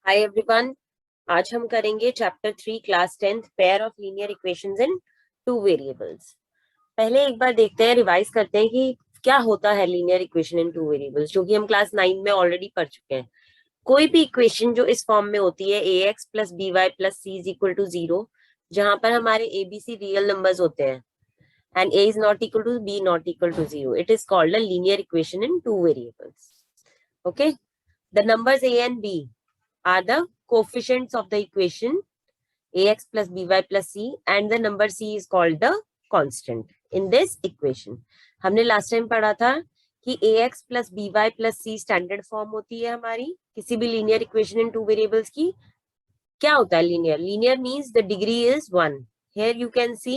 Hi everyone. आज हम करेंगे chapter 3 class 10th pair of linear equations in two variables. पहले एक बार देखते हैं, रिवाइज करते हैं कि क्या होता है linear equation in two variables, जो कि हम क्लास 9 में ऑलरेडी पढ़ चुके हैं। कोई भी इक्वेशन जो इस फॉर्म में होती है ax plus b y plus c is equal to 0, जहां पर हमारे abc रियल नंबर्स होते हैं and a is not equal to b not equal to 0, it is called a linear equation in two variables. Okay, the numbers a and b are the coefficients of the equation ax plus by plus c, and the number c is called the constant in this equation. हमने last time पढ़ा था कि ax plus by plus c standard form होती है हमारी किसी भी linear equation in two variables की. क्या होता है linear? Linear means the degree is 1. Here you can see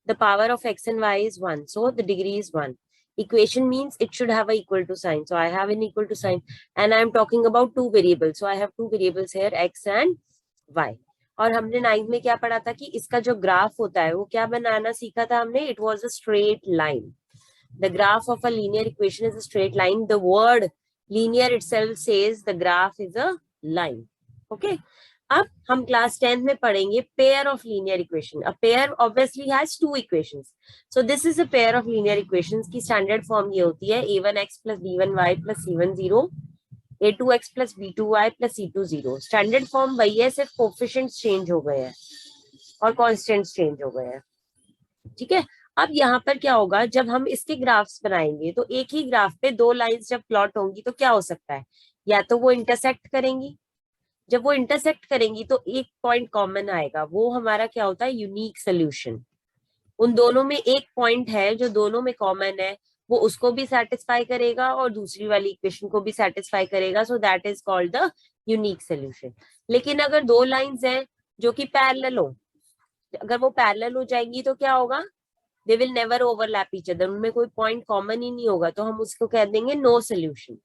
the power of x and y is 1, so the degree is 1. Equation means it should have a equal to sign, so I have an equal to sign, and I am talking about two variables, so I have two variables here, x and y. और हमने 9th में क्या पढ़ा था कि इसका जो graph होता है वो क्या बनाना सीखा था हमने. It was a straight line. The graph of a linear equation is a straight line. The word linear itself says the graph is a line. Okay, अब हम क्लास 10th में पढ़ेंगे pair of linear equation. A pair obviously has two equations, so this is a pair of linear equations की standard form ये होती है a1x plus b1y plus c1 0, a2x plus b2y plus c2 0. Standard form वही है, सिर्फ coefficients change हो गए हैं और कांस्टेंट्स चेंज हो गए हैं. ठीक है, अब यहाँ पर क्या होगा, जब हम इसके ग्राफ्स बनाएंगे तो एक ही ग्राफ पे दो लाइंस जब प्लॉट होंगी तो क्या हो सकता है, या तो वो इंटरसेक्ट करेंगी. जब वो इंटरसेक्ट करेंगी तो एक पॉइंट कॉमन आएगा, वो हमारा क्या होता है, यूनिक सोल्यूशन. उन दोनों में एक पॉइंट है जो दोनों में कॉमन है, वो उसको भी सेटिस्फाई करेगा और दूसरी वाली इक्वेशन को भी सेटिस्फाई करेगा, so that is called the unique solution. लेकिन अगर दो लाइंस हैं जो कि पैरेलल हो, अगर वो पैरेलल हो जाएंगी तो क्या होगा, they will never overlap each other, उनमें कोई पॉइंट कॉमन ही नहीं होगा, तो हम उसको कह देंगे नो सोल्यूशन.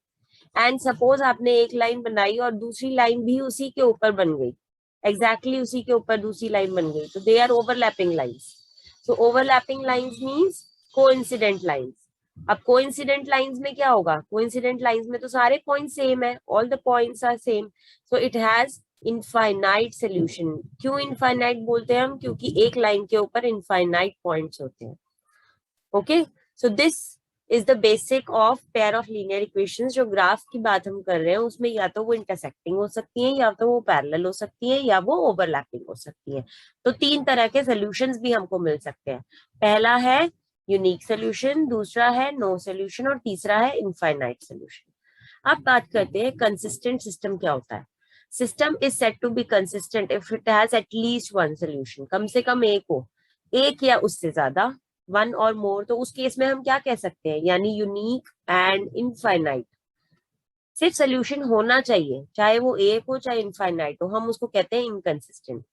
एंड सपोज आपने एक लाइन बनाई और दूसरी लाइन भी उसी के ऊपर बन गई, एग्जैक्टली उसी के ऊपर दूसरी लाइन बन गई, तो they are overlapping lines. So overlapping lines means coincident lines. अब कोइंसिडेंट लाइंस में क्या होगा, कोइंसिडेंट लाइंस में तो सारे पॉइंट सेम है, all the points are same, so it has infinite solution. क्यों इनफाइनाइट बोलते हैं हम, क्योंकि एक लाइन के ऊपर इनफाइनाइट पॉइंट्स होते हैं. Okay, so this is the basic of pair of linear equations. जो ग्राफ की बात हम कर रहे हैं उसमें या तो वो इंटरसेक्टिंग हो सकती है, या तो वो पैरेलल हो सकती है, या वो ओवरलैपिंग हो सकती है. तो तीन तरह के सोल्यूशंस भी हमको मिल सकते हैं. पहला है यूनिक सोल्यूशन, दूसरा है नो सोल्यूशन, और तीसरा है इनफाइनाइट सोल्यूशन. अब बात करते हैं कंसिस्टेंट सिस्टम क्या होता है. System is said to be consistent if it has at least one solution. कम से कम एक हो, एक या उससे ज्यादा, वन और मोर, तो उस केस में हम क्या कह सकते हैं, यानी यूनिक एंड इनफाइनाइट. सिर्फ सोल्यूशन होना चाहिए, चाहे वो एक हो चाहे इनफाइनाइट हो, हम उसको कहते हैं इनकंसिस्टेंट,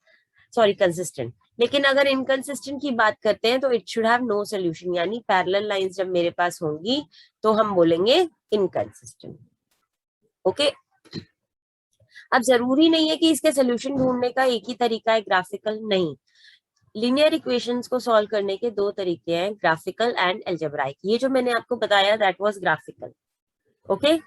सॉरी कंसिस्टेंट. लेकिन अगर इनकंसिस्टेंट की बात करते हैं तो it should have no solution, यानी पैरेलल लाइंस जब मेरे पास होंगी तो हम बोलेंगे इनकंसिस्टेंट. ओके, अब जरूरी नहीं है कि इसके सोल्यूशन ढूंढने का एक ही तरीका है, ग्राफिकल नहीं. लीनियर इक्वेशंस को सॉल्व करने के दो तरीके हैं, ग्राफिकल एंड एल्जेब्राइक. ये जो मैंने आपको बताया that was graphical. Okay,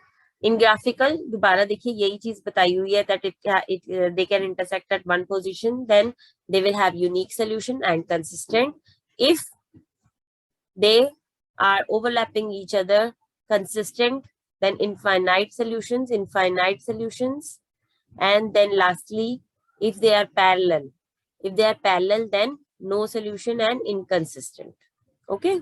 in graphical दोबारा देखिए यही चीज बताई हुई है, that it they can intersect at one position, then they will have unique solution and consistent. If they are overlapping each other, consistent, then infinite solutions, and then lastly if they are parallel, then no solution and inconsistent. Okay,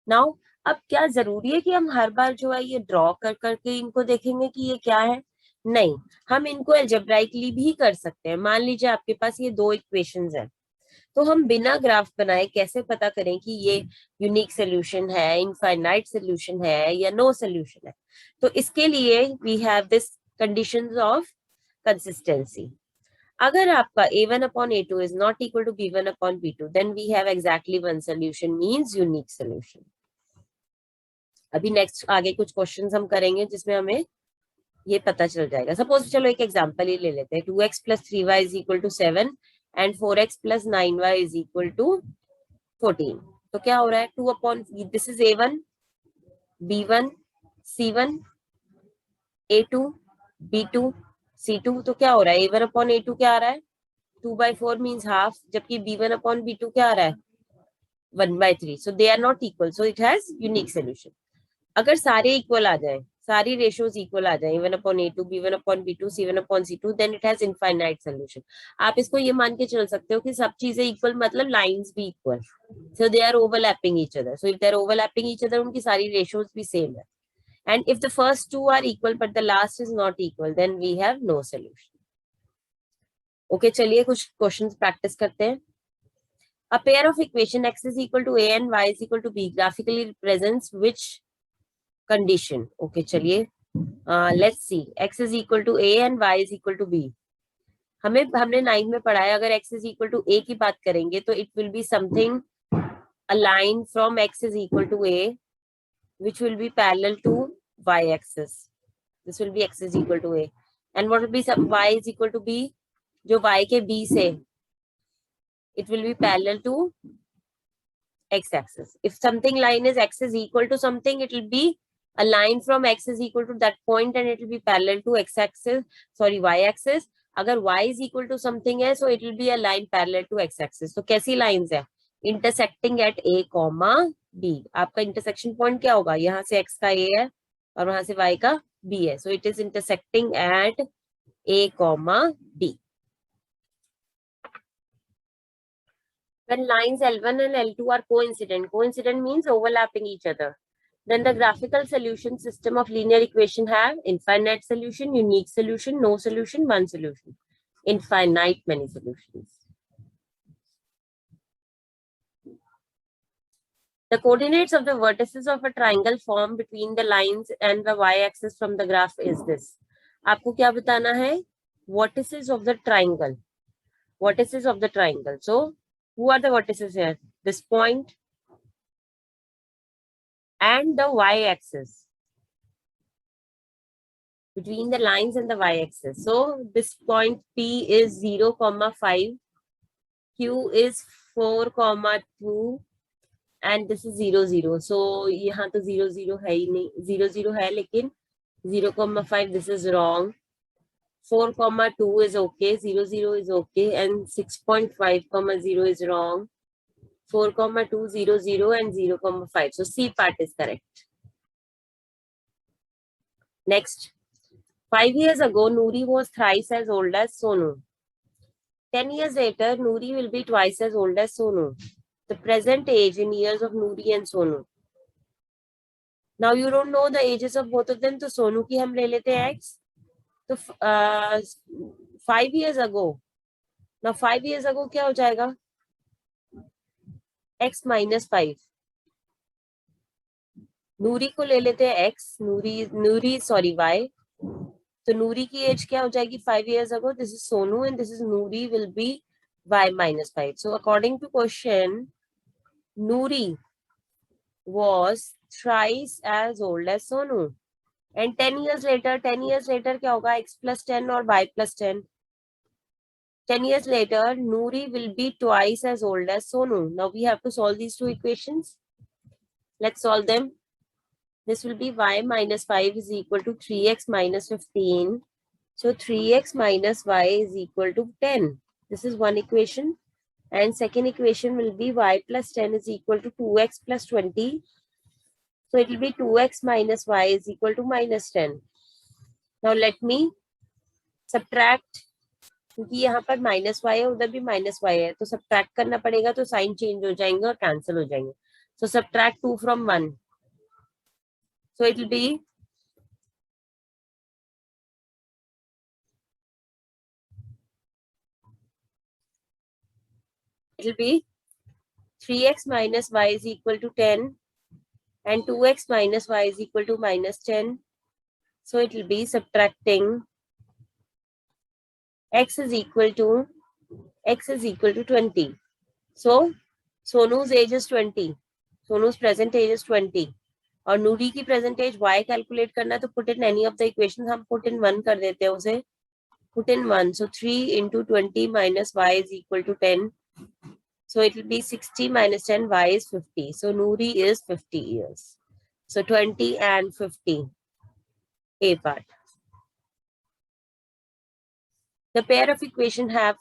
now अब क्या जरूरी है कि हम हर बार जो है ये draw कर करके इनको देखेंगे कि ये क्या है? नहीं, हम इनको एल्जेब्राइकली भी कर सकते हैं. मान लीजिए आपके पास ये दो इक्वेशंस हैं, तो हम बिना ग्राफ बनाए कैसे पता करें कि ये यूनिक सोल्यूशन है, इनफाइनाइट सोल्यूशन है, या नो सोल्यूशन है? तो इसके लिए we have this conditions of consistency. अगर आपका a1 upon a2 is not equal to b1 upon b2, then we have exactly one solution, means unique solution. अभी नेक्स्ट आगे कुछ क्वेश्चंस हम करेंगे जिसमें हमें ये पता चल जाएगा. सपोज चलो एक एग्जांपल ही ले लेते हैं. 2x plus 3y is equal to 7 and 4x plus 9y is equal to 14. तो क्या हो रहा है, 2 upon, this is a1, b1, c1, a2, b2, C2 तो क्या हो रहा है, A1/A2 क्या आ रहा है, 2/4 मीन्स हाफ, जबकि B1/B2 क्या आ रहा है, 1/3. So they are not equal, so it has unique solution. अगर सारे इक्वल आ जाए, सारी रेशियोज इक्वल आ जाए, A1/A2, B1/B2, C1/C2, then it has infinite solution. आप इसको ये मान के चल सकते हो कि सब चीजें इक्वल मतलब लाइंस भी equal, so they are overlapping each other. So if they are overlapping each other, उनकी सारी रेशियोज भी सेम है. And if the first two are equal but the last is not equal, then we have no solution. Okay, चलिए कुछ questions practice करते हैं. A pair of equation x is equal to a and y is equal to b graphically represents which condition? Okay, चलिए let's see. X is equal to a and y is equal to b. हमने 9 में पढ़ा है, अगर x is equal to a की बात करेंगे तो it will be something, a line from x is equal to a which will be parallel to y axis. This will be x is equal to a, and what will be some y is equal to b, जो y के b से, it will be parallel to x axis. If something line is x is equal to something, it will be a line from x is equal to that point and it will be parallel to x axis, sorry y axis. अगर y is equal to something है, so it will be a line parallel to x axis. तो कैसी lines है, intersecting at a comma b. आपका intersection point क्या होगा, यहाँ से x का a है और वहां से y का b है. So it is intersecting at a comma b. When lines L1 and L2 are coincident means overlapping each other, then the graphical solution system of linear equation have infinite solution, unique solution, no solution, one solution, infinite many solutions. The coordinates of the vertices of a triangle formed between the lines and the y-axis from the graph is this. आपको क्या बताना है, vertices of the triangle. Vertices of the triangle. So, who are the vertices here? This point and the y-axis. Between the lines and the y-axis. So, this point P is 0,5. Q is 4,2. And this is 0, 0. So यहाँ तो 0, 0 है ही नहीं, 0, 0 है लेकिन 0,5 this is wrong. 4,2 is okay, 0, 0 is okay, and 6.5,0 is wrong. 4,2, 0, 0 and 0,5. So C part is correct. Next, 5 years ago, Noori was thrice as old as Sonu. 10 years later, Noori will be twice as old as Sonu. The present age in years of Noori and Sonu. Now you don't know the ages of both of them, तो सोनू की हम ले लेते हैं x. तो 5 years ago. Now 5 years ago क्या हो जाएगा, x minus 5. नूरी को ले लेते हैं x, नूरी सॉरी y. तो नूरी की एज क्या हो जाएगी 5 years ago. This is Sonu and this is Noori will be y minus 5. So according to question, Noori was thrice as old as Sonu. And 10 years later क्या होगा, x plus 10 और y plus 10. 10 years later, Noori will be twice as old as Sonu. Now we have to solve these two equations. Let's solve them. This will be y minus 5 is equal to 3x minus 15. So 3x minus y is equal to 10. This is one equation. And second equation will be y plus 10 is equal to 2x plus 20. So it will be 2x minus y is equal to minus 10. Now let me subtract, क्योंकि यहाँ पर minus Y है, उधर भी minus Y है, तो subtract करना पड़ेगा, तो साइन चेंज हो जाएंगे और कैंसिल हो जाएंगे. सो subtract 2 from 1. So it will be it will be 3x minus y is equal to 10 and 2x minus y is equal to minus 10. So it will be subtracting x is equal to 20. So Sonu's age is 20. Sonu's present age is 20. और नूरी की present age y calculate करना है, तो put in any of the equations. हम put in 1 कर देते हैं उसे. Put in 1. So 3 into 20 minus y is equal to 10. So it will be 60 minus 10, y is 50. So Noori is 50 years. So 20 and 50. A part. The pair of equation have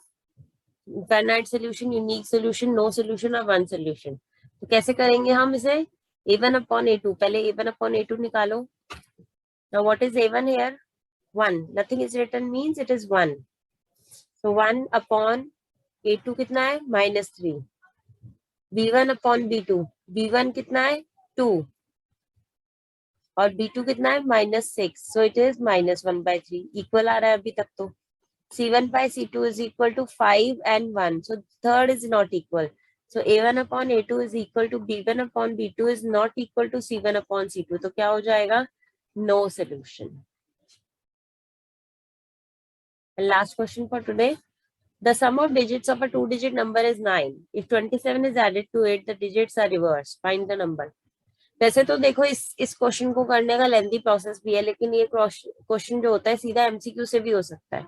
finite solution, unique solution, no solution or one solution. तो कैसे करेंगे हम इसे? a1 upon a2. पहले a1 upon a2 निकालो. Now what is a1 here? 1. Nothing is written means it is 1. So 1 upon a2 कितना है? -3. b1 upon b2. b1 कितना है? 2. और b2 कितना है? -6. So it is -1/3. Equal आ रहा है अभी तक तो. C1 by C2 is equal to 5 and 1. So third is not equal. So A1 upon A2 is equal to B1 upon B2 is not equal to C1 upon C2. तो क्या हो जाएगा? No solution. And last question for today. The sum of digits of a two-digit number is 9. If 27 is added to it, the digits are reversed. Find the number. वैसे तो देखो इस question को करने का लेंथी प्रोसेस भी है, लेकिन ये क्वेश्चन जो होता है सीधा एमसीक्यू से भी हो सकता है.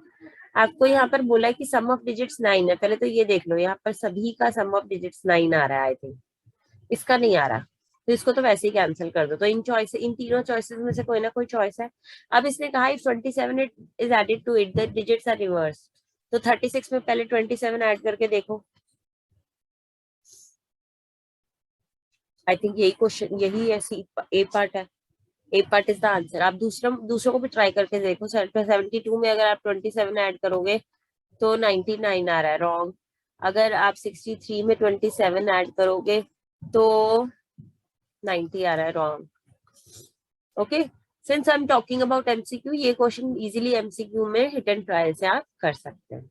आपको यहाँ पर बोला है कि सम ऑफ डिजिट्स 9 है. पहले तो ये देख लो, यहाँ पर सभी का सम ऑफ डिजिट्स 9 आ रहा है. आई थिंक इसका नहीं आ रहा, तो इसको तो वैसे ही कैंसिल कर दो. तो इन तीनों चॉइसेस में से कोई ना कोई चॉइस है. अब इसने कहा if 27 is added to it the digits are reverse. तो 36 में पहले 27 ऐड करके देखो. आई थिंक यही क्वेश्चन, यही ऐसी ए पार्ट है. ए पार्ट इज द आंसर. आप दूसरों को भी ट्राई करके देखो. 72 में अगर आप 27 ऐड करोगे तो 99 आ रहा है, रॉन्ग. अगर आप 63 में 27 ऐड करोगे तो 90 आ रहा है, wrong. Okay, since I am talking about MCQ, ये क्वेश्चन इजीली एमसीक्यू में हिट एंड ट्रायल से आप कर सकते हैं.